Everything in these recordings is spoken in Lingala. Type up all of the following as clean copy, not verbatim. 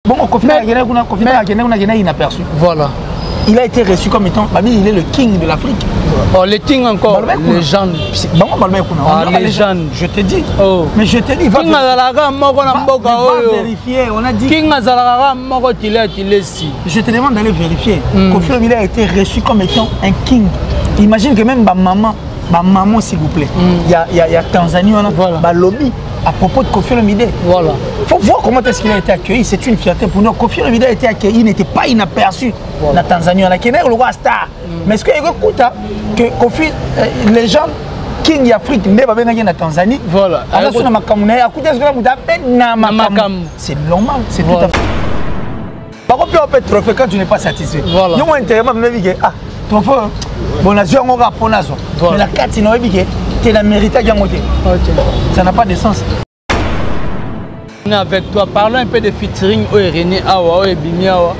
Bon, Kofi n'a inaperçu. Voilà. Il a été reçu comme étant, il est le king de l'Afrique. Oh, le king encore, légende. Légende. Je te dis. Oh. Mais je te dis, va vérifier. On a dit. King Azalaga, je te demande d'aller vérifier. Kofi Olomide a été reçu comme étant un king. Imagine que même ma maman, s'il vous plaît, il y a Tanzanie, on a voilà. Lobby à propos de Kofi Olomide. Voilà. Il faut voir comment est-ce qu'il a été accueilli. C'est une fierté pour nous. Kofi Olomide a été accueilli, il n'était pas inaperçu. Voilà. La Tanzanie, on a Kenya, le roi star. Mais est-ce qu'il écoute que Kofi, les gens King Afrique, ne va pas la Tanzanie. Voilà. C'est normal, c'est tout à fait. Par contre, on peut être trophée quand tu n'es pas satisfait. Voilà. Il y a un intérêt, ah, trophée, bon, la joie, on va pour la zone. Mais la carte, c'est normal, tu la mérité à gagner. Ça n'a pas de sens. On est avec toi, parlons un peu de featuring René Awa et Bimi Awa.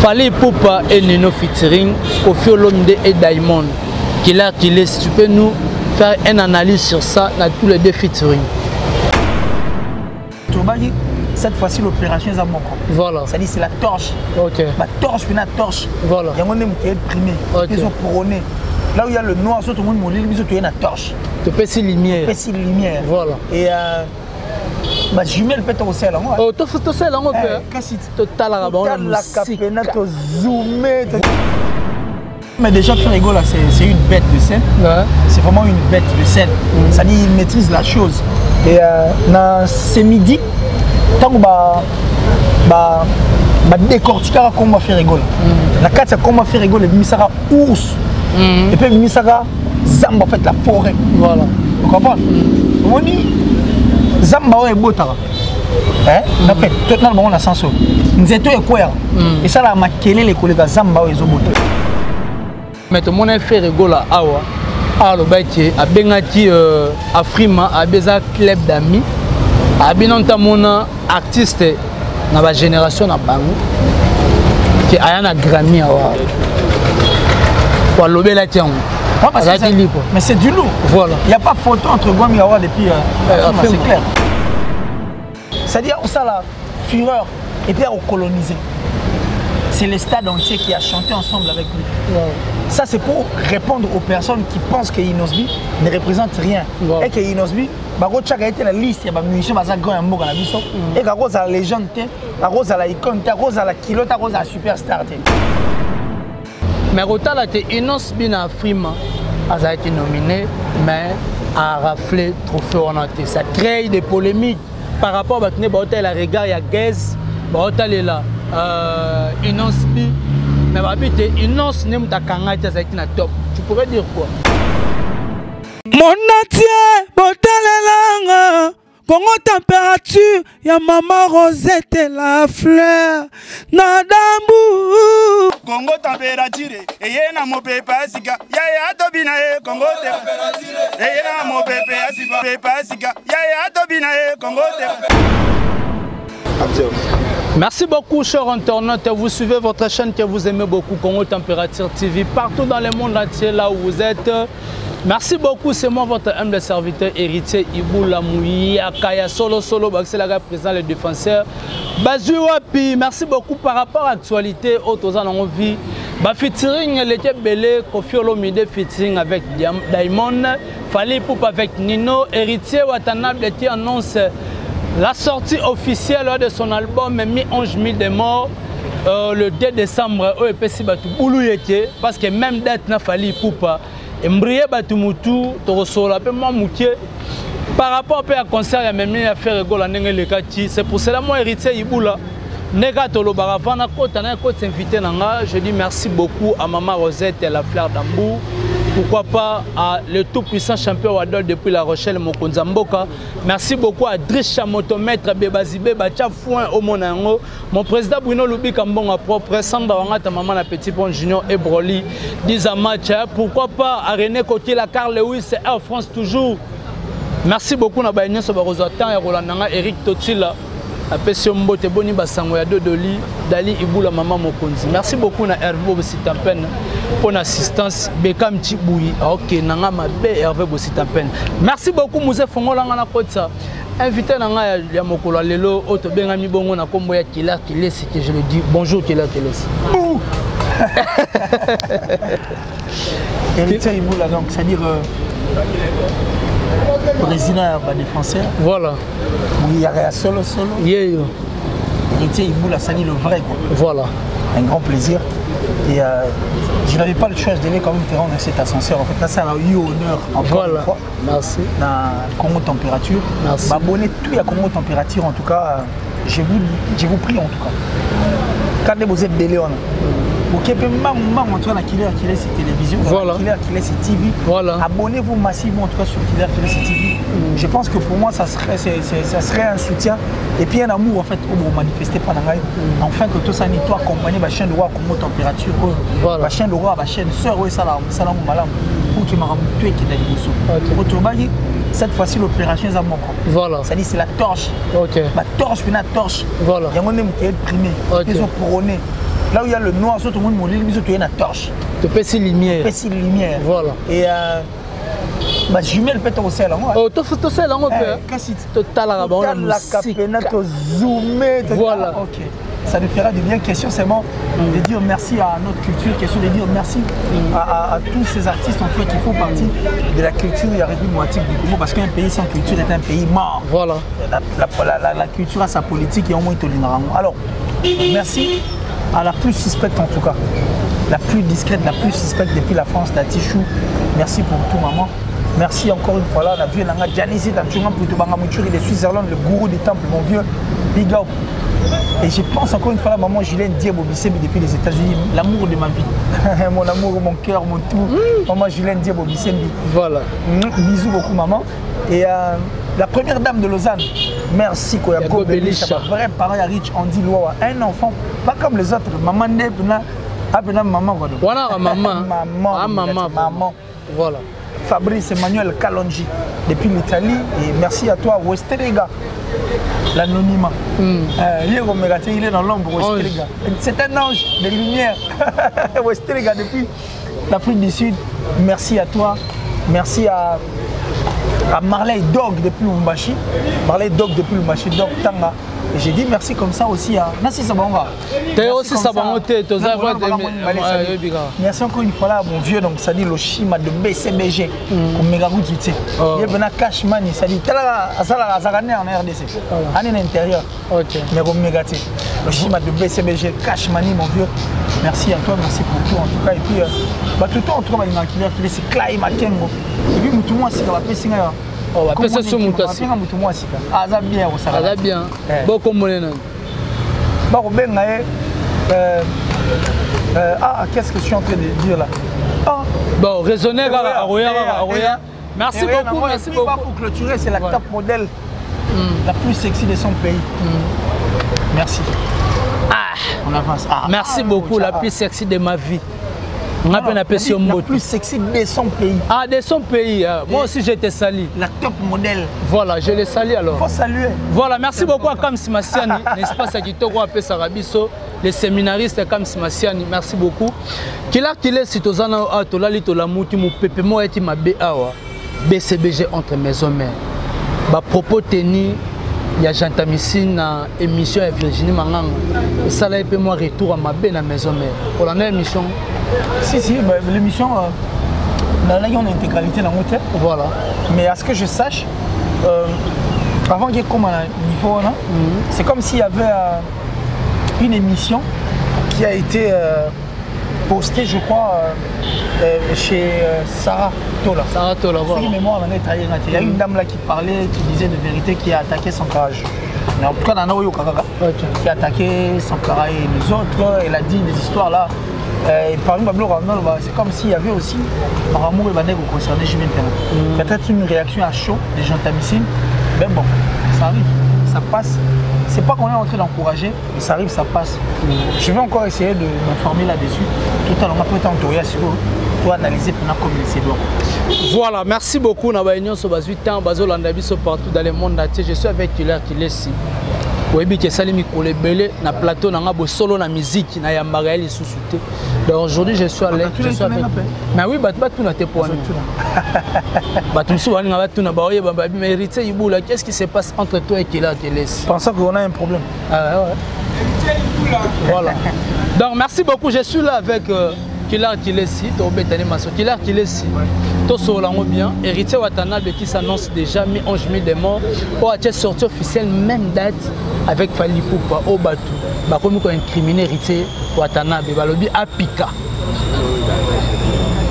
Fally Ipupa et Nino featuring Kofi Olomide et Diamond. Qui est, tu peux nous faire une analyse sur ça dans tous les deux featuring. Cette fois-ci, l'opération est à mon corps. Voilà. Ça dit c'est la torche. Ok. La torche, puis la torche. Voilà. Il y a un monde qui est primé. Ils sont couronnés. Là où il y a le noir, tout le monde m'a dit qu'il y a une torche. Tu peux si lumière. Tu peux si lumière. Voilà. Et jumelle peut-être aussi là. Oh, tu fais ça là, on peut. Qu'est-ce que tu as la rabonne. La capena, tu zoomer. Mais déjà, Ferrego, là, c'est une bête de scène. Ouais. C'est vraiment une bête de scène. Ça dit, il maîtrise la chose. Et ce midi, tant que décortiquer comment faire rigoler. La carte c'est comment faire rigoler, mais ça ours. Et puis mais ça zamba en fait la forêt. Voilà. Vous comprenez? On dit zamba est beau tara. Hein? En fait, tout le monde a sens. Nous étions quoi? Et ça la maquillé les collègues zamba est beau. Mais tout le monde fait rigoler awa. Alors bâti a bengati Afrima a beza club d'amis. A binanta mona artiste dans la génération na bango qui a un Grammy awa pour lober la tiens. Mais c'est du lourd. Voilà. Il n'y a pas photo entre Grammy awa depuis c'est clair. C'est-à-dire on ça la fureur et puis on colonisé. C'est le stade entier qui a chanté ensemble avec lui. Ouais. Ça c'est pour répondre aux personnes qui pensent que Inosbi ne représente rien. Ouais. Et que Inosbi chaque été la liste, il y a des musiciens qui sont grands dans la mission. Et que Rose a la légende, Rose a la icône, Rose a la kilote, Rose a la superstar. Mais Rota a été Inosbi dans Frima, a été nominé, mais a raflé trophée en entier. Ça crée des polémiques par rapport à la regard, il y a Gaz, il là. Inosbi, mais Inos n'est pas top. Tu pourrais dire quoi? Mon atier, botalelanga, Congo température, ya maman Rosette et la fleur, nadambu. Congo température, et yena mo pepa sika, ya tobina e Congo température, et yena mo pepa sika, ya tobina e Congo Merci beaucoup chers internautes, vous suivez votre chaîne que vous aimez beaucoup, Congo Température TV, partout dans le monde entier, là où vous êtes. Merci beaucoup, c'est moi votre humble serviteur héritier Ibou Lamoui, Akaya Solo, Baxelaga président le défenseur. Bazuapi, merci beaucoup par rapport à l'actualité, autres en ont envie. Featuring l'équipe Belé, Kofi Olomide featuring avec Diamond, Fally Ipupa avec Nino, héritier Watanabe qui annonce la sortie officielle de son album Mi 11 000 de morts le 2 décembre au EPC Batoubou parce que même date n'a Fally Ipupa et Mbrié Batoumutu Torosola peu Mamouké par rapport à concert il même à faire rigoler le kati c'est pour cela moi héritier Iboula Nega Tolo Baravana côte na côte invité nanga je dis merci beaucoup à maman Rosette et la fleur d'Ambou. Pourquoi pas à le tout-puissant champion Wadol depuis La Rochelle, Mokonza Mboka. Merci beaucoup à Driss Chamotomètre, Bébazibé, Bachafouin, Omonango. Mon président Bruno Loubi Kambonga propre, Sandra Wangata, Maman la Petit Pont Junior et Broly, 10 à match. Pourquoi pas à René Cotier, la Carl Lewis et Air France toujours. Merci beaucoup à Baïnia Sobarozatan et Rolandanga, Eric Totila. Apesio Mbote Boni Basango ya Dodoli, Dali Iboula Maman Mokonzi. Merci beaucoup à Hervé Bossitapen pour l'assistance. Bekam Tiboui, ok, Nanga Mabe Hervé Bossitapen. Merci beaucoup Mouzé Fongolanga na Kotsa. invité nanga ya mokolo lelo oto benga mi bongo na kombo ya Killer Kilesi que je le dis bonjour Killer Kilesi. Héritier Iboula donc c'est-à-dire président des Français. Voilà. Il y a solo. Yeah. Héritier Iboula c'est-à-dire le vrai quoi. Voilà. Un grand plaisir. Et je n'avais pas le choix, je devais quand même te rendre cet ascenseur. En fait, là, ça a eu honneur encore une fois. Merci. Dans Congo Température. Merci. M'abonner tout à Congo Température, en tout cas, je vous prie en tout cas. Quand vous êtes délai, vous pouvez même entrer dans Killer Kilesi télévision, voilà. Killer Kilesi TV. Voilà. Abonnez-vous massivement en tout cas sur Killer Kilesi TV. Je pense que pour moi, ça serait un soutien et puis un amour en fait où vous manifestez pendant enfin que tout ça nettoie accompagner la chaîne de roi Congo Température, la chaîne de roi, la chaîne sœur, ça là, malam pour qu'il m'a tout qui est dans le cette fois-ci l'opération est à mon corps. Voilà. Ça dit c'est la torche. Ok. La torche, puis la torche. Voilà. Il y a un homme qui est primé. Ils ont couronné. Là où il y a le noir, tout le monde m'a dit il y a une torche. Tu peux si lumière. Lumière. Voilà. Et ma jumelle peut être au ciel. Oh, tu fais au ciel en fait. Total la zoomer. Voilà. Ok. Ça nous fera de bien. Question seulement de dire merci à notre culture, question de dire merci à tous ces artistes en fait qui font partie de la culture république du Congo parce qu'un pays sans culture est un pays mort. Voilà. La culture a sa politique et au moins il. Alors, merci à la plus suspecte en tout cas, la plus discrète, la plus suspecte depuis la France, la Tichou. Merci pour tout maman. Merci encore une fois là, la vie Nanga Janice, de Suisse-Irlande, le gourou des temples, mon vieux big up. Et je pense encore une fois là, maman Julien Diebo Bissebi depuis les États-Unis, l'amour de ma vie, mon amour, mon cœur, mon tout. Maman Julien Diebo Bissebi. Voilà. Bisous beaucoup maman. Et la première dame de Lausanne, merci Koyako Belisha, vrai parent à Rich, on dit Loa, un enfant, pas comme les autres, maman Nebna, maman. Voilà, maman. Voilà. Fabrice Emmanuel Kalonji depuis l'Italie et merci à toi Westerega, l'anonymat. Il est dans l'ombre Westerega. C'est un ange de lumière. Westerega depuis l'Afrique du Sud. Merci à toi. Merci à Marley Dog depuis Lumbashi. Marley Dog depuis Lumbashi. Dog Tanga. Et j'ai dit merci comme ça aussi à Nassi Sabanga. Aussi Sabangote, merci encore une fois là, mon vieux, donc ça dit le schéma de BCBG, comme méga route du thé. Il y a un cash money, ça dit, ça gagné en RDC, en intérieur. Mais comme méga thé. Le schéma de BCBG, cash money, mon vieux. Merci à toi, merci pour tout en tout cas. Et puis, tout le temps, on trouve un Killer Kilesi, c'est Clay Makengo. Et puis, tout le monde, c'est la paix. Oh, va passer sur mon tassi. Ah, ça bien, ça va bien. Beaucoup de qu'est-ce que je suis en train de dire là? Bon, raisonnez, merci beaucoup, merci beaucoup. Pour clôturer, c'est la top modèle la plus sexy de son pays. Merci. On avance. Merci beaucoup, la plus sexy de ma vie. La plus sexy de son pays. Ah, de son pays. Moi aussi, j'étais sali. La top modèle. Voilà, je l'ai sali alors. Il faut saluer. Voilà, merci beaucoup à Kam Simasiani. N'est-ce pas, c'est qui te voit appeler Sarabiso, les séminaristes Kam Simasiani. Merci beaucoup. Killer Kilesi tozana a tolali tolamuti mu pepe mo eti mabe awa. BCBG entre maison mère. Ba propos tenus. Il y a Jantamissine dans l'émission avec Virginie Manganga. Et ça là, il peut moi retour à ma belle maison mère. Pour la même émission. Si, l'émission, là, il y a une intégralité dans mon tête. Voilà. Mais à ce que je sache, avant qu'il y ait comme un niveau, c'est comme s'il y avait une émission qui a été postée, je crois, chez Sarah Tola. Sarah Tola, voilà. Il y a une dame là qui parlait, qui disait de vérité, qui a attaqué Sankara. En tout cas, dans Naoyo Kakaga, qui a attaqué Sankara et les autres. Elle a dit des histoires là. Et parmi c'est comme s'il y avait aussi par amour et Banego concerné Jimmy Perrin. Peut-être une réaction à chaud des gens Tamissine. Mais bon, ça arrive, ça passe. C'est pas qu'on est en train d'encourager, mais ça arrive, ça passe. Je vais encore essayer de m'informer là-dessus. Tout à l'heure, on peut t'entourer sur eux pour analyser pendant comme il s'est doit. Voilà, merci beaucoup. Nous avons sur 8 ans, partout dans le monde entier. Je suis avec Killer Kilesi. Oui, que ça les micro les belé na plateau na ngabo solo na musique na ya Marielle sous-souté. Donc aujourd'hui je suis à l'aise. Mais oui, bah tout na te point. Bah tout souvent na tout na ba oye ba mérité Iboula. Qu'est-ce qui se passe entre toi et Killer Kilesi? Pensant qu'on a un problème. Ah ouais. Voilà. Donc merci beaucoup, je suis là avec Killer Kilesi, Tobetani Masso. Killer Kilesi. Tout solango bien. Héritier Watanabe qui s'annonce déjà mi-11 mai des morts. Pour être sorti officiel même date avec Fally Ipupa au Batou. Bah comme on incriminé Héritier Watanabe, bah lobby Apika.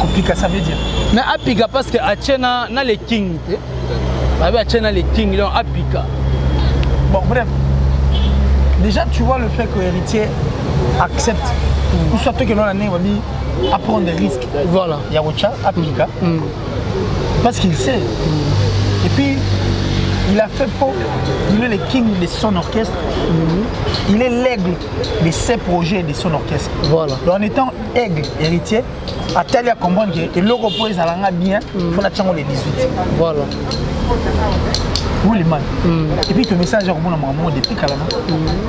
Apika ça veut dire. Mais Apika parce que Achena na les kings. Bah Achena les kings donc Apika. Bon bref. Déjà tu vois le fait que Héritier accepte ou soit que l'on a né à prendre des risques. Voilà. Yarocha, Apika. Parce qu'il sait. Et puis, il a fait pour. Il est le king de son orchestre. Il est l'aigle de ses projets et de son orchestre. Voilà. Donc, en étant aigle, héritier, Atali a comprendre que le repos est bien, il faut la change les 18. Voilà. Oui, les man. Et puis, ton message est maman depuis Kalama.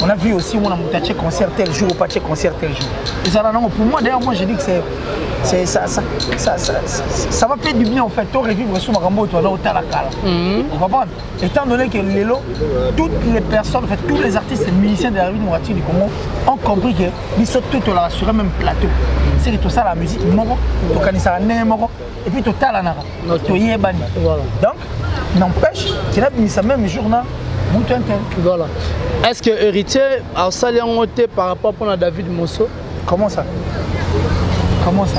On a vu aussi, on a monté concert tel jour, ou pas concert tel jour. Et ça, pour moi, d'ailleurs, moi, je dis que ça va faire du bien, en fait. Tu revivre sur Marambo, tu vas au Talakala. On va prendre. Étant donné que Lélo, toutes les personnes, en fait, tous les artistes et musiciens de la rue de Mourati du Congo ont compris que ils sont tous là sur un même plateau. C'est que tout ça, la musique, tu connais ça, et puis tout ça, là, tu y es banni. Donc, n'empêche qu'il a mis ça même journal. Voilà. Est-ce que Héritier a salé en côté par rapport à David Mosso? Comment ça? Comment ça?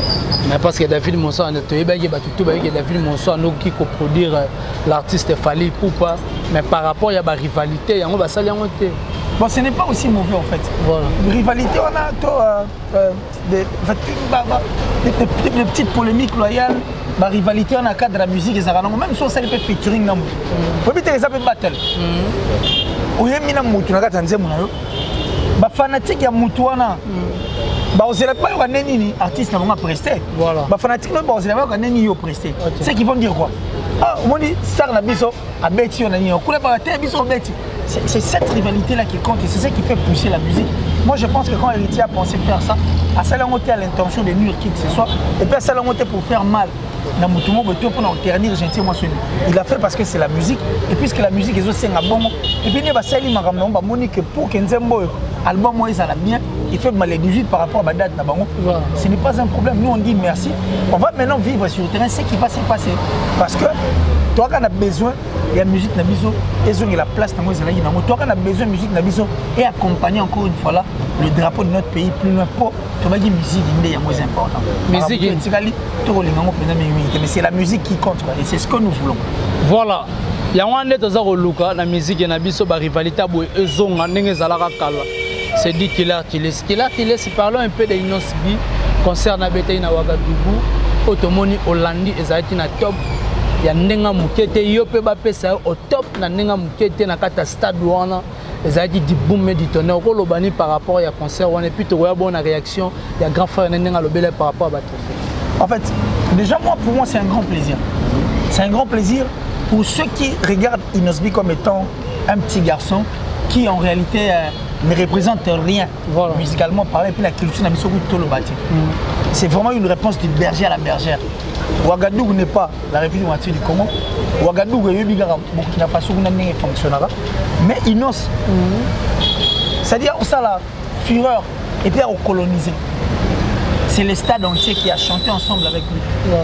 Mais parce que David Mosso, David Mosso a qui coproduire l'artiste Fally Ipupa. Mais par rapport à la rivalité, on va saler en côté. Bon, ce n'est pas aussi mauvais en fait. Voilà. Rivalité, on a des petites polémiques loyales. La rivalité, on a cadre de la musique et ça même si on s'est fait featuring dans le monde. On peut être battle. On y a mis dans le monde, on a gagné un fanatique ya Moutouana. Bah on sait pas un artiste n'a pas presté. Voilà. Bah fanatique non bah on sait pas un presté. C'est qu'ils vont dire quoi? Ah on dit ça na biso a beti on a ni on coule pas terre biso beti. C'est cette rivalité là qui compte et c'est ça qui fait pousser la musique. Moi je pense que quand Héritier a pensé faire ça, à ça à l'intention de nuire qui que ce soit et puis à ça pour faire mal. Pour ternir gentiment il a fait parce que c'est la musique et puisque la musique est aussi un bon et puis il va salir que pour que album moi ça l'a bien il fait mal les 18 par rapport à la date ce n'est pas un problème. Nous on dit merci, on va maintenant vivre sur le terrain ce qui va se passer parce que toi quand on a besoin il y a musique nabiso et la place dans moi toi quand on a besoin de musique nabiso et accompagner encore une fois là le drapeau de notre pays plus loin pour tu vas dire musique est moins important. Musique mais c'est la musique qui compte et c'est ce que nous voulons. Voilà. Il y a un autre Luka la musique et nabiso ba rivalité boy ezonga ndenge zalaka kala. C'est dit Killer Kilesi parlons un peu de Inosbi concert na betaille na Ouagadougou otomoni Hollandi ezalaki na top ya ndenga mukete yope ba pesa au top na ndenga mukete na kata stade wana ezalaki di boom di tonnerre ko lobani par rapport ya concert wana et puis to ya bonne réaction ya grand frère ndenga lobele par rapport à Batrophée. En fait, déjà pour moi c'est un grand plaisir. C'est un grand plaisir pour ceux qui regardent Inosbi comme étant un petit garçon qui en réalité ne représente rien voilà. Musicalement parlant et puis la culture n'a mis tout le bâti. C'est vraiment une réponse du berger à la bergère. Ouagadougou n'est pas la République du Congo. Ouagadougou est Burkina Faso qui fonctionnera. Mais Inos, c'est-à-dire ça la fureur et puis à coloniser. C'est le stade entier qui a chanté ensemble avec lui. Wow.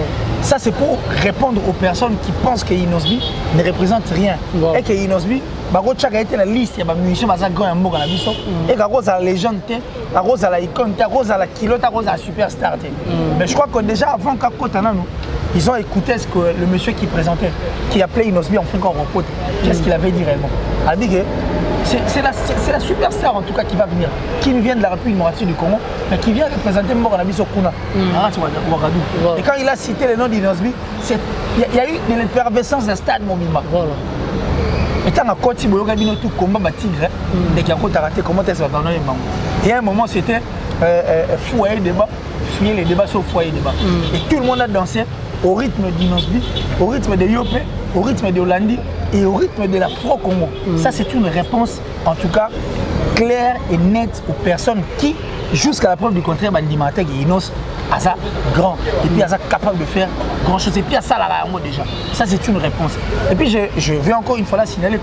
Ça c'est pour répondre aux personnes qui pensent que Inosbi ne représente rien. Wow. Et que Inosbi, chaque a été la liste, il y a des musiciens qui ont été la biso. Et que Rose a la légende, Rose a la icône, Rose a la kilote, Rose a la superstar. Mais je crois que déjà avant qu'Akotana nous, ils ont écouté ce que le monsieur qui présentait, qui appelait Inosbi en fin qu'on repote. Qu'est-ce qu'il avait dit réellement? Il a dit que c'est la superstar en tout cas qui va venir, qui nous vient de la République démocratique du Congo, mais qui vient représenter Mboganabi Sokuna. Et quand il a cité le nom d'Inosbi, il y a eu de l'effervescence d'un stade Momima. Voilà. Et quand on a continué à tout combat Tigre, dès qu'il y a encore raté, comment est-ce qu'on a eu? Et à un moment, c'était foyer débat, fuyer les débats sur foyer débat. Et tout le monde a dansé au rythme d'Inosbi, au rythme de Yopé, au rythme de Hollandi, et au rythme de l'Afro-Congo. Ça, c'est une réponse, en tout cas, claire et nette aux personnes qui, jusqu'à la preuve du contraire, Bandimatek et Inos, Aza grand, et puis Aza capable de faire grand chose, et puis à ça, déjà. Ça, c'est une réponse. Et puis, je vais encore une fois là signaler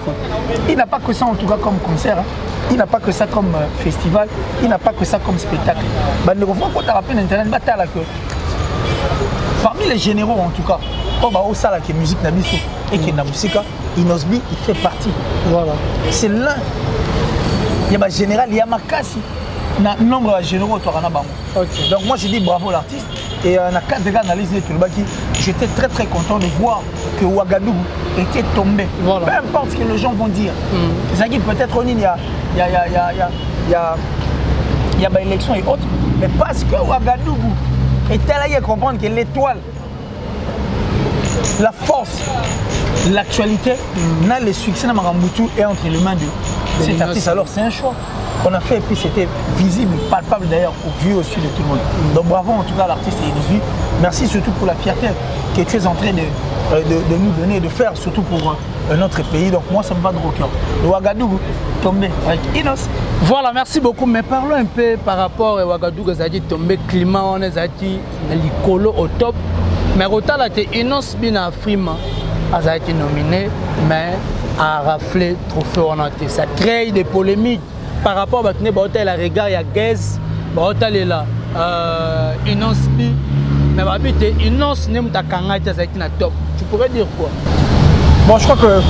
qu'il n'a pas que ça, en tout cas, comme concert. Hein. Il n'a pas que ça comme festival, il n'a pas que ça comme spectacle. Parmi les généraux, en tout cas, qui est musique Nabiso et qui est Namusika, Inosbi, il fait partie. Voilà. C'est l'un. Il y a un général, il y a Makasi. Il y a un nombre de généraux. Okay. Donc moi je dis bravo l'artiste. Et on a 4 gars analysés j'étais très très content de voir que Ouagadougou était tombé. Voilà. Peu importe ce que les gens vont dire. C'est-à-dire qu'il peut-être il y a une élection et autres. Mais parce que Ouagadougou était là à comprendre que l'étoile, la force, l'actualité, le succès de Marambutu est entre les mains de cet artiste. Alors c'est un choix qu'on a fait et puis c'était visible, palpable d'ailleurs, vu aussi de tout le monde. Donc bravo en tout cas à l'artiste et Inosbi. Merci surtout pour la fierté que tu es en train de nous donner, de faire surtout pour notre pays. Donc moi ça me va de cœur. Le Ouagadougou tombé avec Inos. Voilà, merci beaucoup. Mais parlons un peu par rapport à Ouagadougou, Zadi tombé, climat, on est Zadi, l'icolo au top. Mais autant là, Inos Bina Frima a été nominé, mais a raflé trophée on a été. Ça crée des polémiques par rapport à la regard, il y a Gaz, il y a Inos Bi, mais Inos n'est pas top. Tu pourrais dire quoi? Bon, je crois que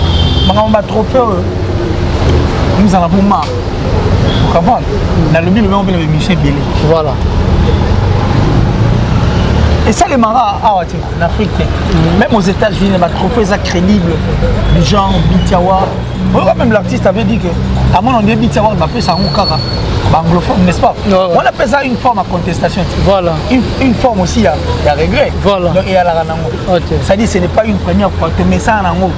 ma trophée, nous en avons marre. Vous comprenez? Dans le but, on veut Michel Bélé. Voilà. Et ça, les marins en Afrique, même aux États-Unis, les trophées sont crédibles, du genre Bitiawa. Même l'artiste avait dit que, à mon avis, Bitiawa, on appelle ça un cara, anglophone, n'est-ce pas? On appelle ça une forme à contestation. Voilà. Une forme aussi à regret. Voilà. Donc, et à la ranango. C'est-à-dire que ce n'est pas une première fois. Tu mets ça en ango.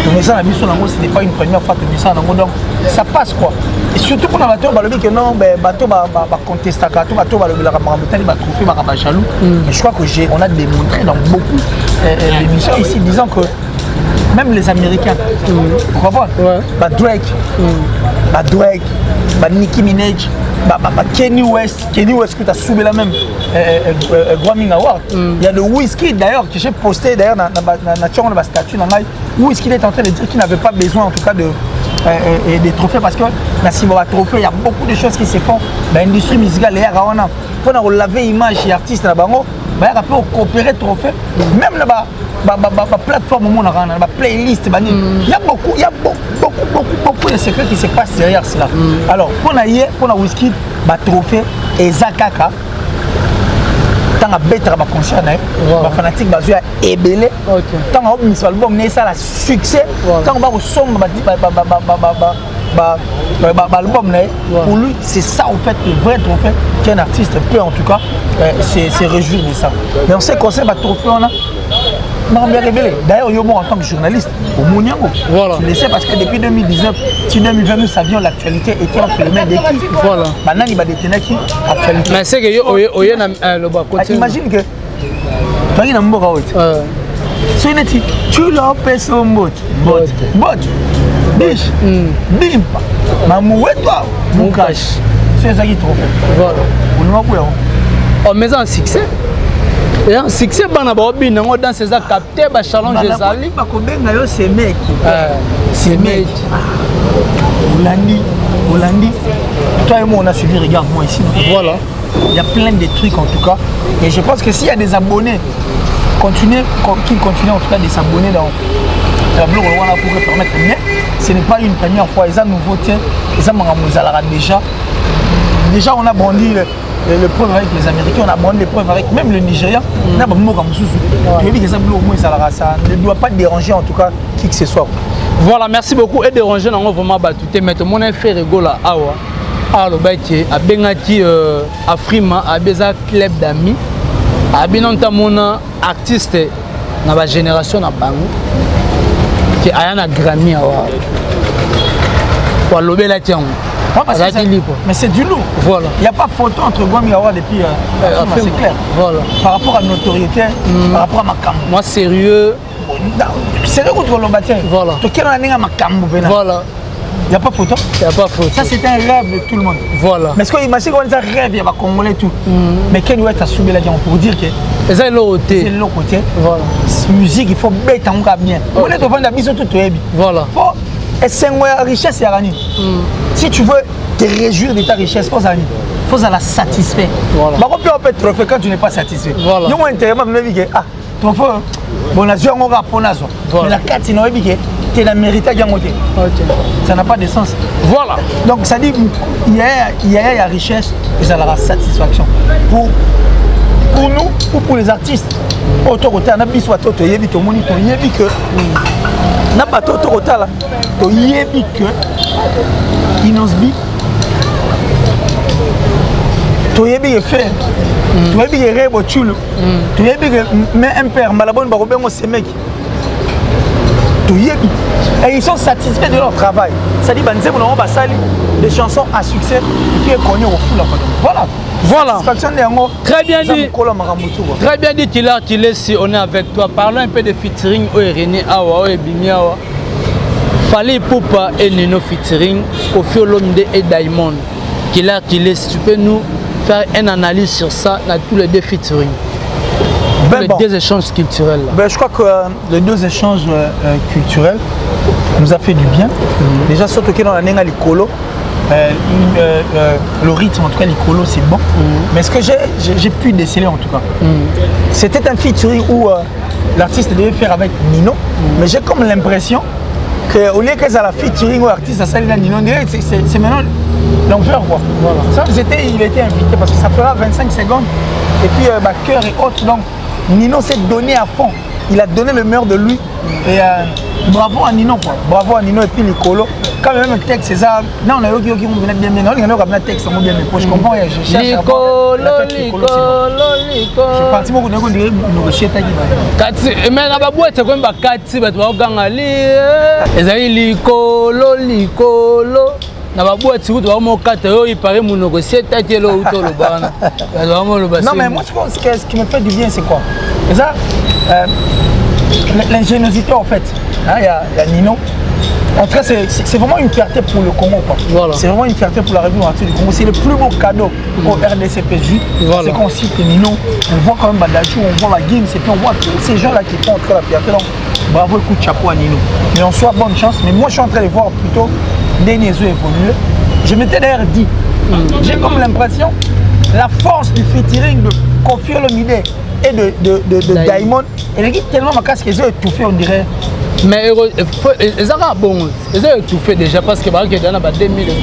Tu mets ça en ango, ce n'est pas une première fois. Tu mets ça en ango. Donc, ça passe quoi. Et surtout pour les bateaux, que non, les bateaux vont contester, les bateaux vont jaloux. Mais je crois qu'on a démontré dans beaucoup d'émissions ici, disant que même les Américains, vous comprenez? Drake, Nicki Minaj, Kenny West que tu as soulevé la même Grammy Award. Il y a le Wizkid d'ailleurs que j'ai posté d'ailleurs dans la statue. Wizkid est en train de dire qu'il n'avait pas besoin en tout cas des trophées parce que dans ce trophée, il y a beaucoup de choses qui se font dans l'industrie musicale. Pour laver l'image des artistes, il y a coopérer trophée. Même la plateforme, la playlist, il y a beaucoup de secrets qui se passent derrière cela. Alors, pour Wizkid, trophée et Zakaka, tant à bête à concert, les fanatiques bazoua ébélé, tant à mis album, ça la succès, tant à au son, l'album, pour lui, c'est ça en fait le vrai trophée qu'un artiste peut en tout cas se réjouir de ça. Mais on sait qu'on sait le trophée, on a. D'ailleurs, en tant que journaliste, au Mouniango, tu le sais parce que depuis 2019, si 2020, nous savions l'actualité était entre les mains des qui. Voilà. Maintenant, il va détenir qui actualité. Mais c'est que imagine que tu as un mot tu l'as fait son mot. Biche, bimpa, mamoué-toi, mon cash. C'est ça qui trophée. Voilà. On met un succès. Et un succès, dans ces capté, challenge Zali. C'est mec. C'est mec. Hollandi. Toi et moi, on a suivi, regarde-moi ici. Voilà. Il y a plein de trucs en tout cas. Et je pense que s'il y a des abonnés, qui continuent en tout cas de s'abonner dans la blog, on pourrait permettre. Mais ce n'est pas une première fois. Ils ont nouveauté. Ils ont déjà, on a brandi le preuve avec les Américains, on a brandi les preuves avec même le Nigeria. Ça ne doit pas déranger en tout cas qui que ce soit. Voilà, merci beaucoup. Et déranger, on va vraiment battre. Mais mon frère Regola Awa. Alors, à Bengati Afrima, à Beza Club d'amis, à Binanta Mona, artiste dans la génération à Bango, qui a un Grammy Award. Pour l'obé la tienne. Mais c'est du lourd. Voilà. Il n'y a pas photo entre Grammy Award et puis c'est clair. Voilà. Par rapport à la notoriété, par rapport à ma campagne. Moi, sérieux. c'est le coup de l'obatier. Voilà. Voilà. Il n'y a pas photo. Il n'y a pas photo. Ça, c'est un rêve de tout le monde. Voilà. Mais est-ce qu'on imagine qu'on a un rêve, il y a Congolais tout. Mais quel doit être soumis là pour dire que c'est l'autre côté. C'est l'autre côté. Voilà. Musique, il faut bête en bien. On est devant la mission tout est bien. Voilà. Et c'est une richesse, si tu veux te réjouir de ta richesse, il faut la satisfaire. Voilà. On peut être trophée quand tu n'es pas satisfait. Voilà. Nous, on intérêt, ah, trophée, bon, la joie, on va pour nazo. Mais la carte, sinon, tu la mérité à Gamoté. Ça n'a pas de sens. Voilà. Donc, ça dit qu'il y a la richesse et ça a la satisfaction. Pour nous ou pour les artistes, autorité, on a bis soit auto, yebi to moni to yebi que n'a pas autorité là, to yebi que inosbi, to yebi que faire, to yebi que rebo chulo, to yebi que mais un père malabon ba robengo ces mecs. Et ils sont satisfaits de leur travail. Ça dit, on va salir des chansons à succès et puis qu'on est au fou là. Voilà. Voilà. Très bien dit. Très bien dit qu'il est si on est avec toi. Parlons un peu de featuring au René Awa et Bimiawa. Fallait Poupa et Nino featuring Koffi Olomide et Diamond. Qu'il est si tu peux nous faire une analyse sur ça dans tous les deux featuring. Les deux échanges culturels. Je crois que les deux échanges culturels nous a fait du bien. Déjà, surtout que dans la Nenga Likolo, le rythme, en tout cas, Likolo, c'est bon. Mais ce que j'ai pu déceler, en tout cas, c'était un featuring où l'artiste devait faire avec Nino. Mais j'ai comme l'impression qu'au lieu que ça la featuring où l'artiste a sali Nino, c'est maintenant l'enfer, quoi. Voilà. Ça, il était invité parce que ça fera 25 secondes. Et puis, cœur et autres. Donc, Nino s'est donné à fond. Il a donné le meilleur de lui. Et bravo à Nino, quoi. Bravo à Nino et puis Nicolo. Quand même le texte, c'est ça. Non, on a eu qui vont venir bien. Non, on a un texte, on bien. Je comprends. Je cherche à voir. Nicolo. Je parti beaucoup de dire négocier ta guide. Mais la boîte, c'est comme Kati, tu vas gagner. Et Nicolo. Na baboua tu vas mon quatre il paraît mon négocier t'as là où tu le bana. Non mais moi je pense que ce qui me fait du bien c'est quoi? Et ça l'ingéniosité en fait. Il y a Nino. En tout cas c'est vraiment une fierté pour le Congo quoi. Voilà. C'est vraiment une fierté pour la République du Congo. C'est le plus beau cadeau au RDCPJ. Voilà. C'est qu'on cite Nino. On voit quand même Badajou, on voit la Gims et puis on voit tous ces gens là qui font en tout cas la fierté. Donc bravo, coup de chapeau à Nino. Mais on soit bonne chance. Mais moi je suis en train de voir plutôt des Nézos évoluer. Je m'étais d'ailleurs dit, j'ai comme l'impression, la force du featuring de Koffi Olomide et de Diamond, elle est tellement ma casse qu'ils ont étouffé, on dirait. Mais ils ont étouffé déjà parce que y a 2 millions.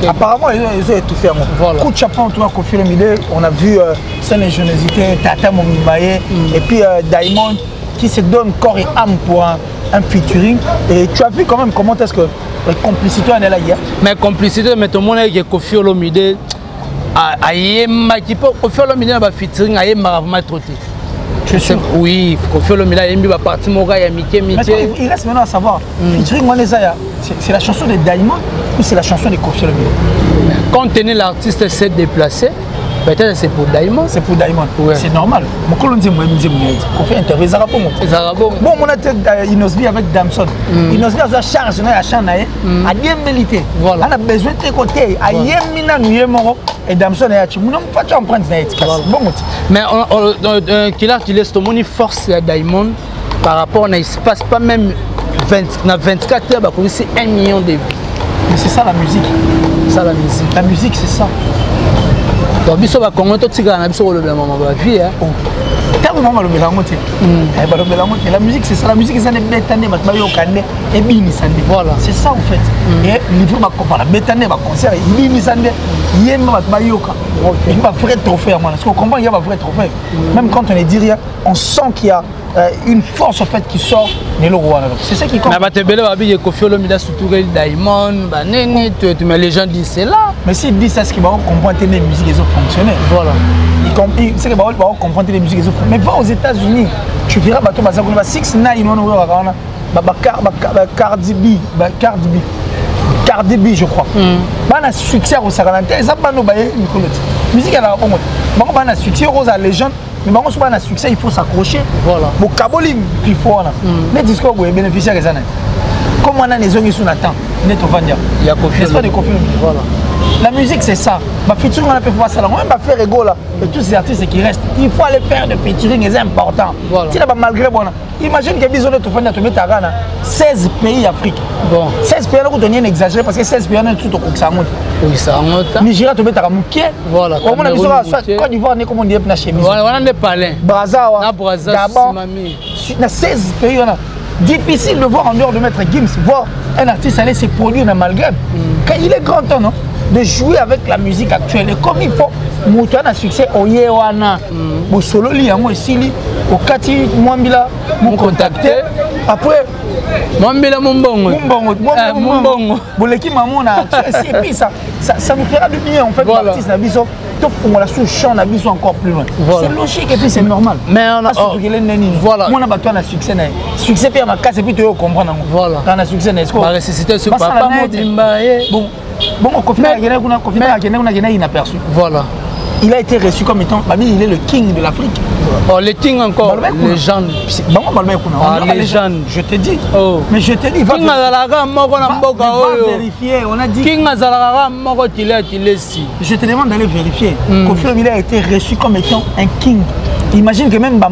Apparemment, ils ont étouffé. Voilà. Coup de chapeau, en tout cas, Koffi Olomide, on a vu son ingéniosité, Tata Momimaye, et puis Diamond qui se donne corps et âme pour un featuring. Et tu as vu quand même comment est-ce que la complicité en est là hier. Mais complicité, mais tout le monde est Koffi Olomide. Koffi Olomide a featuring, il m'a vraiment trotté. Tu sais? Oui, Koffi Olomide a parti mon gars, il y a Mickey. Il reste maintenant à savoir, featuring, c'est la chanson de Diamond ou c'est la chanson de Koffi Olomide? Quand l'artiste s'est déplacé, peut-être c'est pour Diamond. C'est pour Diamond. Ouais. C'est normal. Mon colonne dit on fait interview les Arabes. Bon, on a été Inosbi avec Damson. Inosbi a charge à Chanae à Diembelité. Voilà. On a besoin de côté à Yemina Nuyemoro et Damson et Hachi. Nous n'avons pas emprunté bon. Mais qu'il laisse tout le monde force à Diamond par rapport à l'espace pas même 24 heures, c'est 1 million de vues. Mais c'est ça la musique. Ça la musique. La musique c'est ça. Biso ba Congo to tika na biso ko lobela mama ba vie hein. Tant maman lobela ngote. Ba lobela ngote. La musique c'est ça, la musique c'est ne betane ba yo kande et bini sande. Voilà, c'est ça en fait. Et livre ba ko la betane ba concert bini sande yemba ba yo ka. Il va vrai trophée moi. Parce qu'on comprend il y a un vrai trophée. Même quand on ne dit rien, on sent qu'il y a une force en fait qui sort de l'Oroa. C'est ça qui compte. Mais te belle ba bi Koffi Olomide surtout Diamond, ba neni mais les gens disent c'est là. Mais s'ils disent ça, c'est qu'ils vont comprendre que les musiques ont fonctionné. Voilà. C'est qu'ils vont comprendre que les musiques ont fonctionné. Mais va aux États-Unis, tu verras bateau baza ko ba 6ix9ine on Cardi B je crois. Ba na succès au Saranante, ça ba no ba Nicolo. Musique à la bon. Ba na succès aux légende mais bon, on a succès, il faut s'accrocher. Voilà. Bon, Kaboli, il faut. Mais discours, vous bénéficiez de ça. Comme on a les zones sur la temps, net au Vandia. Il y a confiance. Pas de confiance. Voilà. La musique, c'est ça. Ma featuring, on a fait voir ça. On va faire rigolo. Et tous ces artistes qui restent, il faut aller faire de featuring, c'est important. Voilà. Si là, malgré bon, imagine que besoin de te faire 16 pays Afrique. Bon. 16 pays, on a exagéré parce que 16 pays, on a tout au Koksangou. Nigeria, tu mets ta ramouké. Voilà. Au moins, on a Côte d'Ivoire, on est comme on dit, on a chemise. Voilà, on a des palais. Braza, Gabon. On 16 pays, on a. Difficile de voir en dehors de Maître Gims, voir un artiste aller se produire dans Malgré. Quand il est grand temps, non, de jouer avec la musique actuelle. Et comme il faut, Moutouan a succès au Yewana, au Solo Li, au Sili, au Kati, Mwambila, m'ont contacté. Après, Mwambila Mumbongo. Mumbongo. Bon, l'équipe maman a et puis ça nous fera du bien en fait, l'artiste Nabiso. On la sous-champ, on a besoin encore plus loin. Voilà. C'est logique et puis c'est normal. Mais on a voilà. Moi, on a battu un succès. Succès, puis on a cassé, puis tu vas comprendre. Voilà. Quand on a succès, on a ressuscité ce papa. Bon, on a inaperçu. Voilà. Il a été reçu comme étant, il est le king de l'Afrique. Oh, le king encore, légende. Légende. Je te dis. Oh. Mais je te dis, va vérifier. On a dit. Je te demande d'aller vérifier. Kofi Olomide a été reçu comme étant un king. Imagine que même ma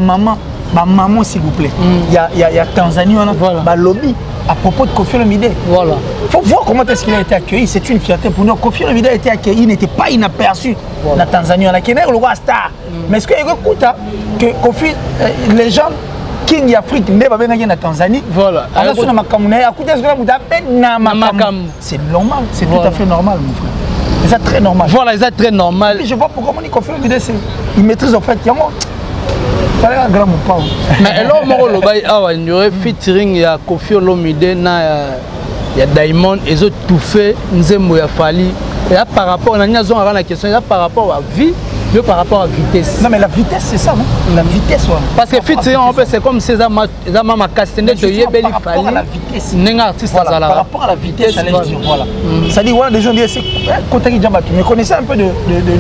maman, s'il vous plaît, il y a Tanzanie, on a lobby à propos de Kofi Olomide. Voilà. Il faut voir comment est-ce qu'il a été accueilli. C'est une fierté pour nous. Kofi Olomide a été accueilli, il n'était pas inaperçu. Voilà. La Tanzanie, on a Kenya, le roi star. Mais est-ce qu'il y a que Kofi, les gens, King d'Afrique, ne va pas venir en Tanzanie. Voilà. C'est normal, c'est tout à fait normal, mon frère. C'est très normal. Voilà, c'est très normal. Et je vois pourquoi on Kofi Olomide, il maîtrise en fait. Mais alors, il y aurait featuring, il y a Kofi Olomide, il y a Diamond, et autres tout fait, Nzembo ya Fali. Et là, par rapport, on a la question, là, par rapport à vie, mais par rapport à vitesse. Non, mais la vitesse, c'est ça, non? La vitesse, ouais. Parce que featuring, c'est comme si ça m'a cassé de Yebeli Fali. Par rapport à la vitesse. Voilà, par rapport à la vitesse, j'allais dire, voilà. Ça dit, voilà, des gens disent, mais connaissez un peu de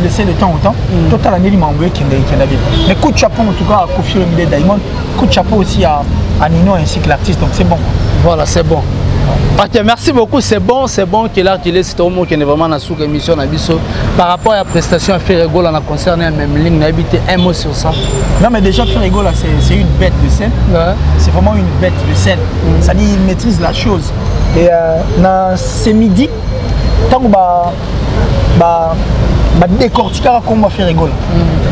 laisser de temps au temps. Total année, il m'a envoyé qu'il y en avait. Mais coup de chapeau, en tout cas, à Kofi Olomide Diamond, coup de chapeau aussi à Nino ainsi que l'artiste, donc c'est bon. Voilà, c'est bon. Ok, merci beaucoup, c'est bon qu'il a qu'il est c'est au mot qui est vraiment dans sous émission par rapport à la prestation à Ferrego on a concerné même ligne habité un mot sur ça. Non mais déjà Ferrego là c'est une bête de scène. Ouais. C'est vraiment une bête de scène. Ça dit il maîtrise la chose. Et ce midi tant que décortiquer comment Ferrego là.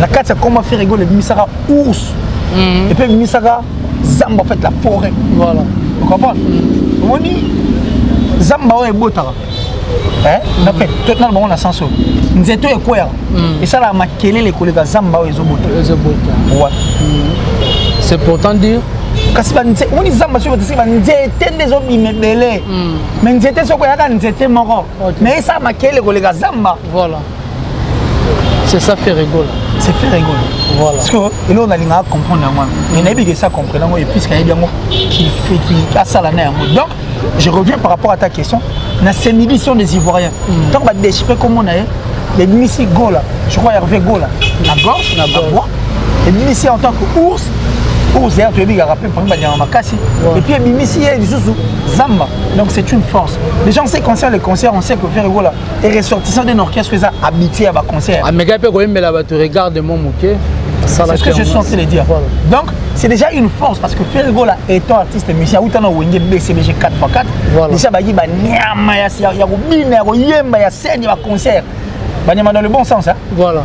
La carte c'est comment Ferrego le Misara ours. Et puis Misara Zamba en fait la forêt. Voilà. Vous comprenez? On dit Zamba est beau tara. Hein? Après, tout le monde a sens. Nous étions quoi? Et ça, la maquille les collègues Zamba est beau. Ouais. C'est pourtant dire. Parce que on dit Zamba sur votre site, nous étions des hommes immébélés. Mais nous étions sur quoi? Nous étions morts. Mais ça, maquille les collègues Zamba. Voilà. C'est ça fait rigoler. C'est fait rigoler. Voilà. Parce que là, on a l'ingénieur comprendre. Il y a des ça comprendre. Et puis, il y a des gens qui a ça l'année. Donc, je reviens par rapport à ta question. Dans ces millions des Ivoiriens, tant qu'on va déchiffrer comment on a les Missi Gola, je crois qu'il y a Gola, la gorge, la voix, les Missi en tant qu'ours, ours, d'ailleurs, tu as dit qu'il y a rappelé pour une bannière en Makassi. Et puis, les Missi, il y a du sous Zamba. Donc, c'est une force. Les gens savent qu'on sait les concerts, on sait que faire Gola est ressortissant d'un orchestre qui est habitué à des concerts. Ah, mais tu regardes mon mouquet. C'est ce que je suis en train de dire. Voilà. Donc, c'est déjà une force parce que Ferrego là étant artiste musicien, où tu as un BCBG 4x4, déjà, il y a scène, il y a concert. Dans le bon sens. Hein? Voilà.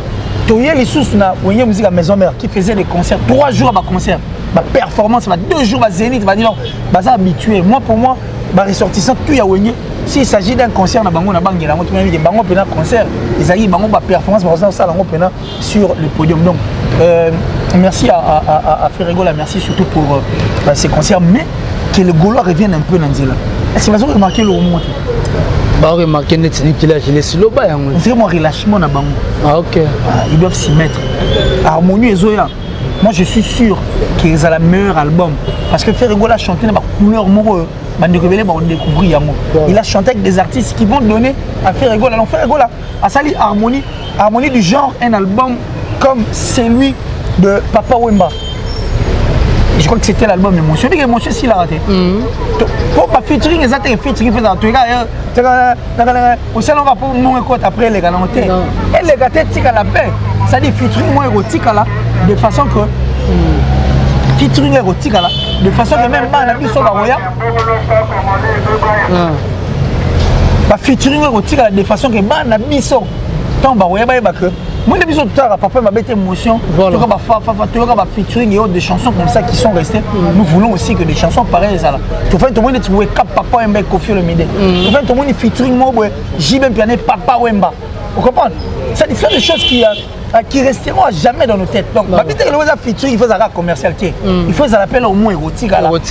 Tu as les sous na musique à Maison Mère qui faisait des concerts, 3 jours à concert. Ma performance, 2 jours à Zénith, je habitué. Moi, pour moi, ressortissant, tout y a s'il s'agit d'un concert, na bango na bangi la moto même bango pena concert, ils arrivent bango ba performance par exemple ça bango pena sur le podium. Donc merci à Ferrego là, merci surtout pour ces concerts, mais que le Gaulois revienne un peu dans Nzela. Est-ce que vous avez remarqué le remonte? Bah remarqué net qu'il a les silo ba yango. C'est vraiment relâchement na bango. Ah OK. Ils doivent s'y mettre. Harmonie et Zoya. Moi je suis sûr qu'ils ont le meilleur album parce que Ferrego là chanté dans couleur moreux. Il a chanté avec des artistes qui vont donner à Ferrego. Alors Ferrego là, à Sali Harmonie du genre un album comme celui de Papa Wemba. Je crois que c'était l'album Émotion. Émotion, s'il a raté. Pour pas featuring, ils ont fait featuring. Au salon, on va pour mon écoute après les gars. Et les gars, c'est à la paix. Ça dit featuring, moi, érotique, de façon que. Featuring érotique, de façon que même pas, on a vu sur la Roya. Featuring érotique, de façon que on a vu sur. Tant que Roya, moi, je suis papa m'a bête émotion. Voilà. Tu vois, featuring et autres des chansons comme ça qui sont restées. Nous voulons aussi que des chansons pareilles. Tu vois, tout le monde trouve Papa Wemba Kofi Olomide. Tu vois, tout le monde featuring moi, j'ai même piané Papa Wemba. Vous comprenez? Ça dit des choses qui resteront à jamais dans nos têtes. Donc, le featuring, il faut un commercial. Il faut l'appel au moins érotique. Donc,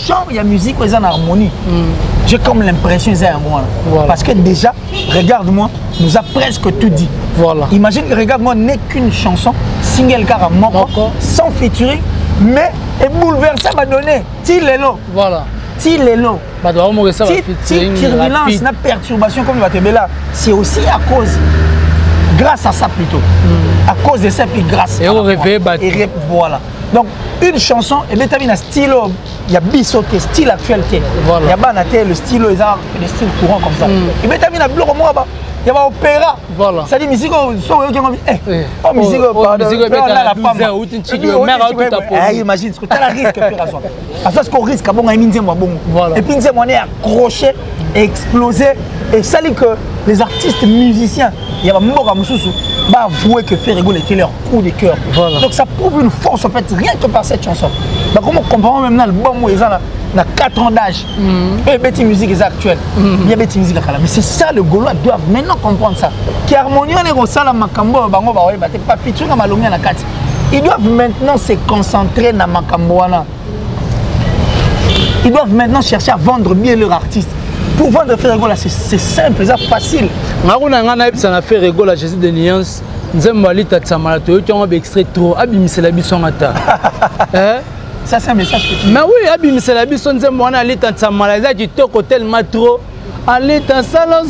genre, il y a musique, il y a une harmonie. J'ai comme l'impression qu'il y a un moi. Parce que déjà, regarde-moi, nous a presque tout dit. Voilà. Imagine que regarde-moi n'est qu'une chanson, single car sans featuring, mais est bouleversé m'a donné. Tilelo. Voilà. Tilelo. Turbulence, la perturbation comme va te là, c'est aussi à cause, grâce à ça plutôt. À cause de ça puis grâce. Et on réveille voilà. Donc une chanson, et bien tu as vu un style, il y a bisoté, style actualité. Il y a banaté le style, le style courant comme ça. Et bien tu as vu un bloc moi bas. Il y a un opéra. Voilà. Ça dit musique, musique, imagine ce que tu as le risque. Parce qu'on risque, et puis on est accroché, explosé. Et ça dit que les artistes musiciens, il y a un mot à Moussoussou, va avouer que Ferrego était leur coup de cœur. Voilà. Donc ça prouve une force en fait, rien que par cette chanson. Donc comment on comprend même l'album où ils ont 4 ans d'âge. Et Betty Musique est actuelle. Il y a Betty Musique à Kala. Mais c'est ça, le Gaulois doivent maintenant comprendre ça. Qui harmonie les Rosala Makambo, Bango, pas featuring à Malonga na 4. Ils doivent maintenant se concentrer dans Makamboana. Ils doivent maintenant chercher à vendre bien leur artiste. Pour vendre Ferrego, c'est simple, c'est facile. Ça a fait Ferrego, la Jésus de Nuance. Nous avons dit que tu as extrait trop. C'est la bison mata. Ça, c'est un message que tu dis. Mais oui, Abim, c'est la bison de Mwana, l'état de sa maladie, tu toques au tel matro. À l'état salon, et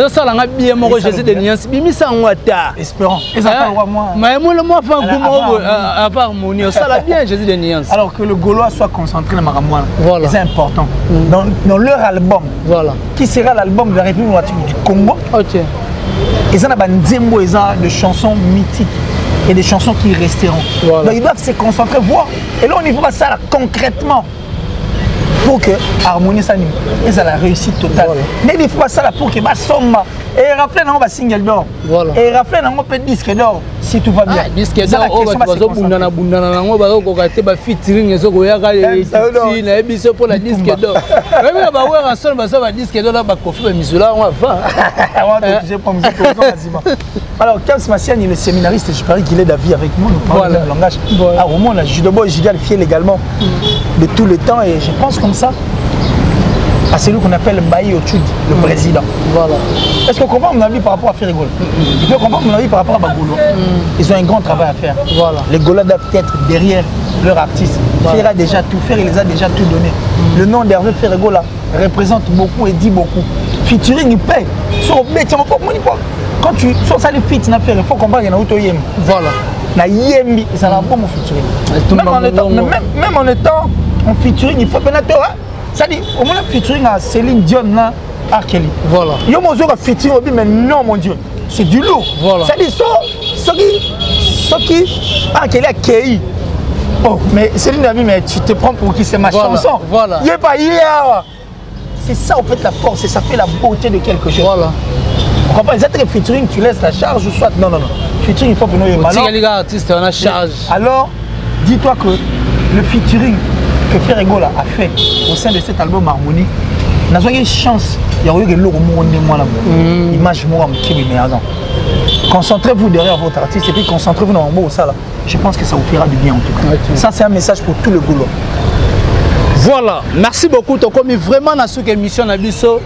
ça, on a bien mon Jésus de Nuance. Bimi, ça, on a ta. Espérons. Et ça, moi. Mais moi, je vais harmonie. Ça, la bien, Jésus de Nuance. Alors que le Gaulois soit concentré dans Maramouana. Voilà. C'est important. Dans leur album, voilà. Qui sera l'album de la République du Congo. Ok. Ils ont des chansons mythiques et des chansons qui resteront. Voilà. Donc ils doivent se concentrer, voir. Et là, on y voit ça là, concrètement. Pour que Harmonie s'anime. Et ça la réussite totale. Voilà. Mais il faut ça là pour que ma somme. Et rappelez nous un single d'or. Voilà. Et rappelez nous un disque d'or si tout va bien. Disque d'or, on va se bundana on va regarder ba featuring ezo koyaka et na biso pour la disque d'or. Même ba ouais ensemble ba ça disque d'or là ba Kofi ba misula on va. Alors Kams Massiane, il est séminariste, je parie qu'il est d'avis avec moi, nous parlons le langage. Ah, au moins, on a Judobo et Gigal fiel également de tout le temps, et je pense comme ça à celui qu'on appelle Bayi Ochoud, le président. Voilà. Est-ce qu'on comprend mon avis par rapport à Ferrego? Il faut comprendre mon avis par rapport à Bagolo. Ils ont un grand travail à faire. Voilà. Les Gaulois doivent être derrière leur artiste. Voilà. Fer a déjà tout fait, il les a déjà tout donné. Le nom d'Hervé Ferrego là représente beaucoup et dit beaucoup. Featuring, il paye. Quand tu sors ça les feats, il faut comprendre qu'il y a un auto yem. Voilà. La yembi, ça n'a pas mon featuring. Même en étant en featuring, il faut bien être. Ça dit, au moins featuring à Céline Dion, à Kelly. Voilà. Il y a un featuring, mais non, mon Dieu. C'est du lourd. Voilà. Ça dit, ce qui, ah, Kelly a Kelly. Oh, mais Céline a dit, mais tu te prends pour qui c'est ma chanson. Voilà. Il n'y a pas hier. C'est ça, en fait, la force, et ça fait la beauté de quelque chose. Voilà. On comprend, les autres featuring, tu laisses la charge ou soit. Non. Featuring, il faut que nous ayons. Si les artistes, on a charge. Alors, dis-toi que le featuring que Ferrego a fait au sein de cet album Harmonie, n'a pas eu de chance. Il y a eu des lourds mots de image moi qui est meilleure. Concentrez-vous derrière votre artiste et puis concentrez-vous dans le beau ça là. Je pense que ça vous fera du bien en tout cas. Okay. Ça c'est un message pour tout le boulot. Voilà, merci beaucoup. Tu as commis vraiment dans cette émission Nabiso.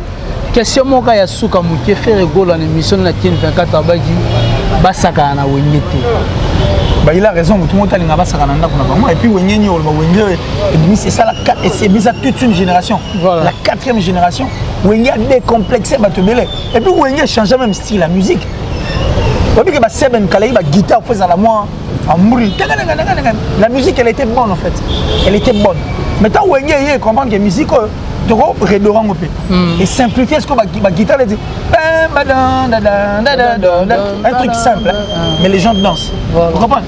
Question mon gars, il y a souka mouké Ferrego dans l'émission la tienne 24 abadi basaka na wengete. Bah il a raison, tout le monde a linga basaka na ndako et puis wengeni on va wengé et c'est ça la et c'est bizarre toute une génération. Voilà. La 4e génération, wengé a décomplexé Batebele et puis wengé change même style la musique. guitare la musique elle était bonne en fait. Elle était bonne. Mais tant que vous comprendre que la musique et simplifier ce que la guitare dit. Un truc simple. Mais les gens dansent. Vous comprenez?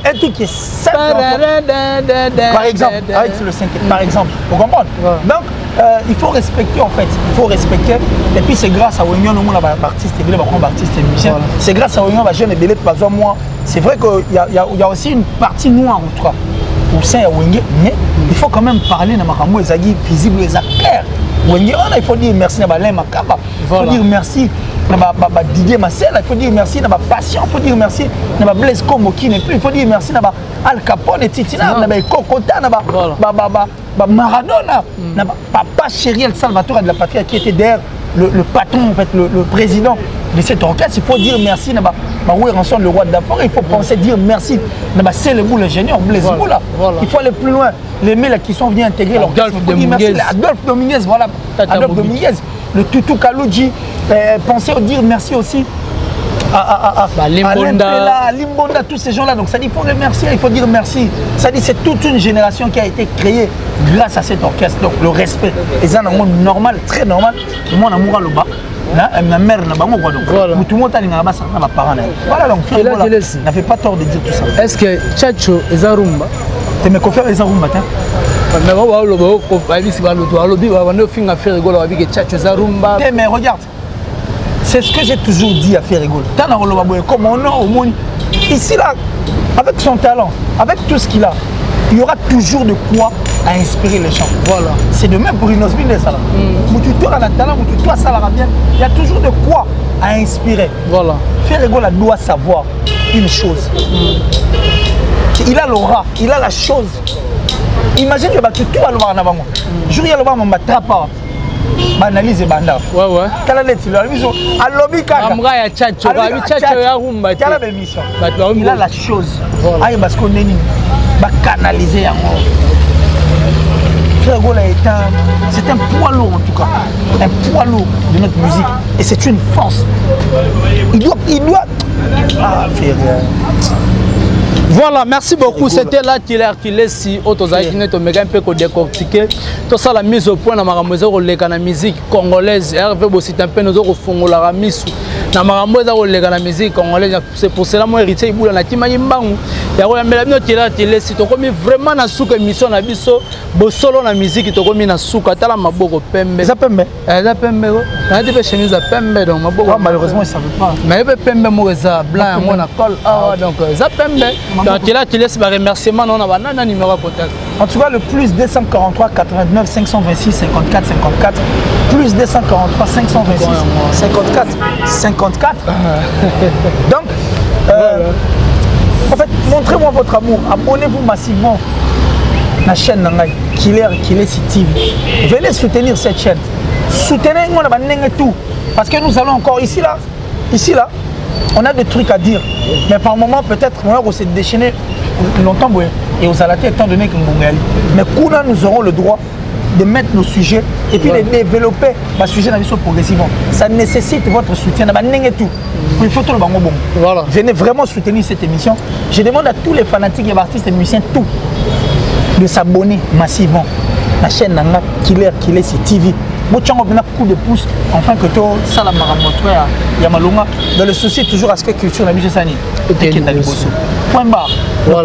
Un truc qui est simple. Par exemple, avec le 5, par exemple, vous comprenez? Donc, il faut respecter en fait. Il faut respecter. Et puis c'est grâce à Wignon, on a artiste, artiste et musicien. C'est grâce à Wignon, jeune et belé, par exemple, moi. C'est vrai qu'il y a aussi une partie noire en tout cas. Au sein de Wignon, mais il faut quand même parler de Makambo et Zagui visible et clair. Il faut dire merci à Balin Makaba. Il faut dire merci à Didier Marcel. Il faut dire merci à Passion. Il faut dire merci à Blaise Kombo qui n'est plus. Il faut dire merci à Al Capone et Titina, à Kokota, à Maradona, à Papa Chériel Salvatore de la Patrie qui était derrière le patron, en fait, le président de cet orchestre. Il faut dire merci à Roué Ranson, le roi de la forêt. Il faut penser dire merci à Célébou, l'ingénieur, Blaise Boula. Il faut aller plus loin. Les mails qui sont venus intégrer l'orchestre. Adolphe Dominguez, voilà. Adolphe Dominguez. Le Tutu Kaloudji. Pensez à dire merci aussi à Limbonda, tous ces gens-là. Donc ça dit, il faut remercier, il faut dire merci. Ça dit, c'est toute une génération qui a été créée grâce à cet orchestre. Donc le respect. Et ça, c'est un monde normal, très normal. Moi, on a mouru là-bas. Ma mère n'a pas mouru. Donc tout le monde a dit que parents. Voilà, donc n'a fait pas tort de dire tout ça. Est-ce que Tchatcho et Zarumba, tu me confères les Zarumba? Mais regarde, c'est ce que j'ai toujours dit à Ferrigol. Comme on a au monde, ici là, avec son talent, avec tout ce qu'il a, il y aura toujours de quoi à inspirer les gens. Voilà. C'est de même pour une osmine de ça. Il y a toujours de quoi à inspirer. Voilà. Ferrigol doit savoir une chose. Il a l'aura, il a la chose. Imagine que tu vas le voir en avant. Je vais le voir mon matrapa. Analyse et banda. Ouais, ouais. Quelle est la mission? Il a la chose. Parce qu'on est canalisé en c'est un poids lourd en tout cas. Un poids lourd de notre musique. Et c'est une force. Il doit. Ah, faire. Voilà, merci beaucoup. C'était là qu'il est si autosaïque net méga un peu décortiqué. Tout ça la mise au point dans ma maison la musique congolaise. Hervé Bossit un peu nous au fond la mise dans ma maison la musique congolaise. C'est pour cela mon héritier il boule na tima yimbangu. Ya ko yambela bino qu'il est si to comme vraiment na souka émission na biso bo solo na musique to comme na souka tala maboko pembe. Ça pembe. Ça pembe ko. Na dit chemise pembe donc maboko. Malheureusement il savait pas. Mais pembe mo ça blanc mo na col donc ça pembe. Donc là, tu laisses ma remerciement, on a un numéro à contact. En tout cas, le plus 243 89 526 54 54, plus 243 526 54 54. Donc, en fait, montrez-moi votre amour, abonnez-vous massivement à la chaîne Killer TV. Venez soutenir cette chaîne. Soutenez-moi tout. Parce que nous allons encore ici là. On a des trucs à dire, mais par moment peut-être on s'est déchaîné longtemps et aux alatés étant donné que mais nous aurons le droit de mettre nos sujets et puis de développer les sujets progressivement. Ça nécessite votre soutien. Il faut tout le bon. Voilà. Venez vraiment soutenir cette émission. Je demande à tous les fanatiques et artistes et musiciens de s'abonner massivement à la chaîne Killer TV. Coup de pouce enfin que tout ça la maramotoya Yamalonga dans le souci toujours à ce que culture la musique sani point barre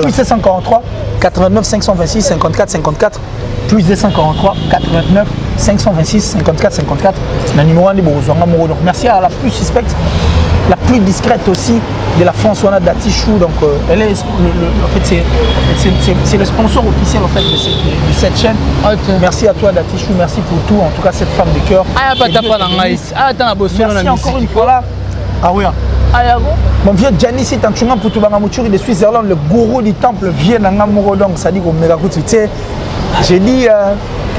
plus 743 89 526 54 54 plus 243 89 526 54 54 le numéro de Borozouanga Moro. Donc merci à la plus suspecte, la plus discrète aussi de la Françoise Datichou. Donc elle est en fait c'est le sponsor officiel en fait de cette chaîne. Okay. Merci à toi Datichou, merci pour tout, en tout cas cette femme de cœur. Merci encore une fois là. Ah oui. Mon vieux Gianni c'est un chunga pour tout Bangamouchuri de Suisse-Irlande, le gourou du temple vient d'Angamoro. Donc ça dit qu'on me raconte. J'ai dit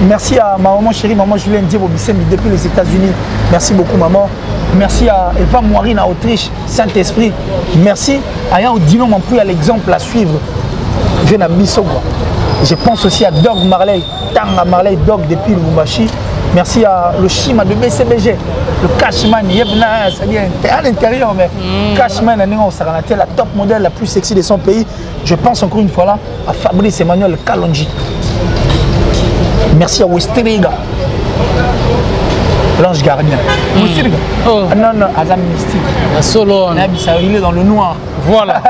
merci à ma maman chérie, maman Julien Diabobissemi depuis les États-Unis. Merci beaucoup maman. Merci à Eva Moirine à Autriche, Saint-Esprit. Merci à Yao Dino mon plus à l'exemple à suivre. Je pense aussi à Dog Marley, Tanga Marley, Dog depuis Lubumbashi. Merci à le Chima de BCBG, le Cashman, c'est-à-dire à l'intérieur, mais Cashman, la top modèle la plus sexy de son pays. Je pense encore une fois là à Fabrice Emmanuel Kalonji. Merci à Westriga, l'ange gardien. Westriga. Non, Azam Mystique. Solo. Il est dans le noir. Voilà.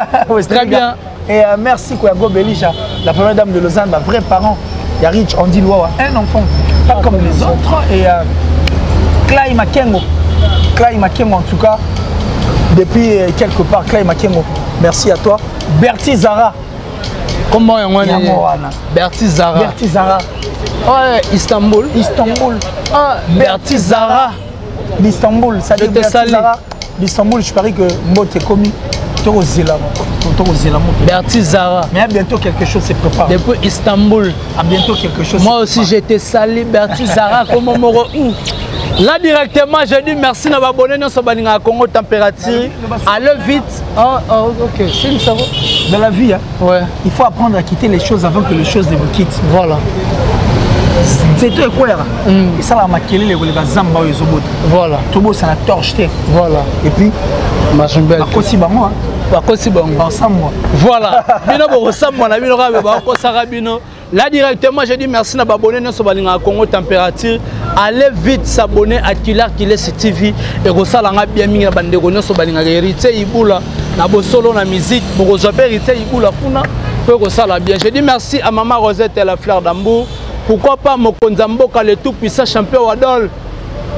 Très bien. Et merci Kouyago Belisha, la première dame de Lausanne, ma vraie parent. Il y a Rich, on dit Loa, un enfant, pas comme les autres. Et Clay Makengo en tout cas, depuis quelque part, Clay Makengo, merci à toi. Berti Zara. Comment on est Berti Zara. Berti Zara. Ouais, Istanbul. Ah, Berti Zara. D'Istanbul, ça dit Berti Zara. D'Istanbul, je parie que Mot est commis. Berti Zara. Mais à bientôt quelque chose se prépare. Depuis Istanbul. À bientôt quelque chose. Moi aussi j'étais sali Berti Zara comme Moro. Là directement j'ai dit merci à abonné sur Balinga Congo température. Allez vite. Ok, c'est ça. Dans la vie, hein, ouais. Il faut apprendre à quitter les choses avant que les choses ne vous quittent. Voilà. C'est toi quoi? Et ça la maquille les zamba et zobot. Voilà. Tout beau ça la torche. Voilà. Et puis machin belle. Bakosi bango hein. Bakosi bango. Ensemble. Voilà. Bino bo ensemble na bino ka ba ko sarabino. Là directement j'ai dit merci à abonner sur Balinga Congo température. Allez vite s'abonner à Kilar Kiles TV et rosalanga bien mingi bande ko sur Balinga hérité ibula na bo solo na musique bo zope hérité ibula kuna ko rosala bien. J'ai dit merci à maman Rosette et la fleur d'Ambour. Pourquoi pas Mokonzamboka le tout puissant champion Wadol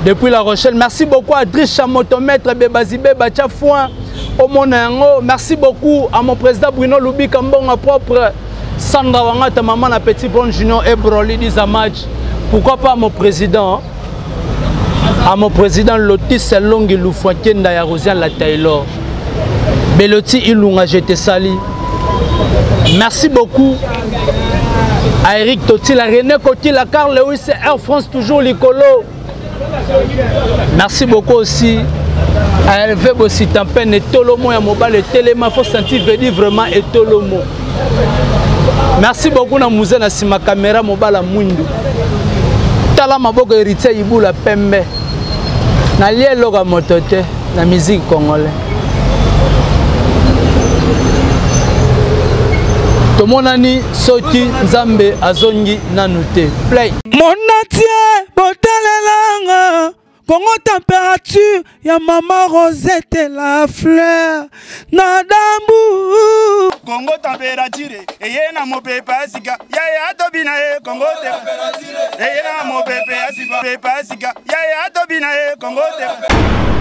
depuis La Rochelle. Merci beaucoup à Driss Chamotomètre Bébazibé Bachafouin au Monango. Merci beaucoup à mon président Bruno Loubi Kambonga propre Sandra Wangata maman na Petit Bon Junior et Broly Dizamaj. Pourquoi pas à mon président Lotis Selongi Loufouakenda ya Rosian la Taylor. Beloti Ilunga j'étais sali. Merci beaucoup à Eric Toti, à René Koti, à Carl Lewis, Air France toujours l'Icolo. Merci beaucoup aussi à Hervé Bossi Tampen et Tolomo et Mobile et Téléma. Il faut sentir venir vraiment et Tolomo. Merci beaucoup à Mouzé Nassima Caméra Mobile à Mouindou. Tala Maboko héritier Ibou la Pembe. Na lié loga motote, la musique congolaise. Tomonani Soti Nzambe Azongi Nanute. Play. Monatie botalelanga Congo température ya maman Rosette la fleur Nadambu Congo température eye na mopepe asika ya tobina Congo température eye na mopepe asika ya tobina Congo température